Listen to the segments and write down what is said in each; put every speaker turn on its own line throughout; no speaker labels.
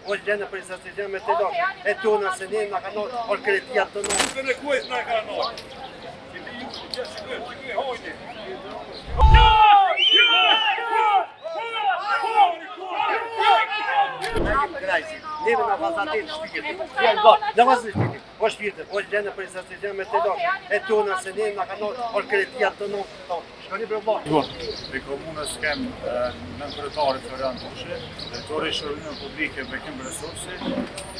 o gjene për isa se gjene me të do, e tona se një nga kanot, or kretia të në.
Të në kuajt nga kanot. Që li ju të gjë shkërë, hojni.
Neve në vazatin shpikitin, janë gotë, në vazë shpikitin, o shpikitin, o gjene për isa se gjene me të do, e tona se një nga kanot, or kretia të në. Shkoni për bërë.
Për komunës kem në kryetarit Florian Tushe, drejtori i Shërbimit Publike Bekim Resursi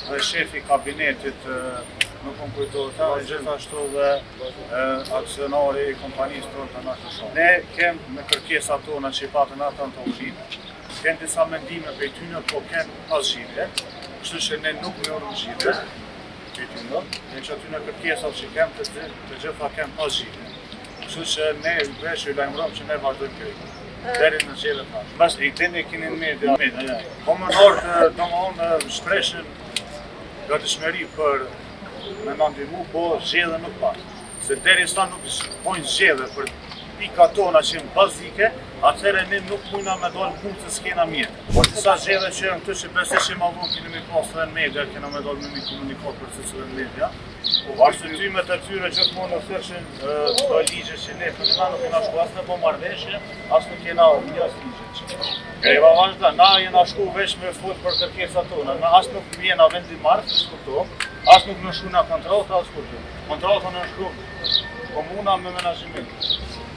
dhe shefi kabinetit në konkuritorit, gjithashtu dhe aksionari i kompanisë tonë të Nashëshon. Ne kem në kërkesat tona që i patën ata të ushinë, kem disa mendime për tyne, po kem pas zgjidhje, kështu që ne nuk me orën zgjidhje për tyne, dhe që aty në kërkesat që kem të gjitha kem pas zgjidhje. Kështu që ne veç i lajmërom që ne vazhdojmë kërë, deri në qeve tash. Bas i dini kini në media, komunarët domthonë shpreshin gatishmëri për me na ndihmu, po zgjedhje nuk pas. Se deri sa nuk bojnë zgjedhje për pika tona që janë bazike, atëherë ne nuk mundna me dalë punë se s'kena mjetë. Po disa zgjedhje që janë këtu që besoj që ma vonë keni me pas edhe në media, kena me dalë me komunikat për se në media. Arsyetimet e tyre gjithmonë në thëshin të ligje që ne për nga nuk kena shku, as në po marrëveshje, as nuk kena njës ligje. Greva vazhda, na jena shku veç me fut për kërkesat tona, as nuk jena vendimar, as nuk në shku nga kontrolta, as kur. Kontrolta në shku komuna me menaxhimin.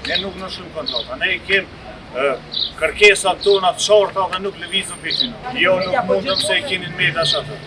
Ne nuk në shumë kontrolta, ne i kem kërkesat tona të qarta dhe nuk lëvizëm për tyne. Jo, nuk mundëm se i keni në media shatë.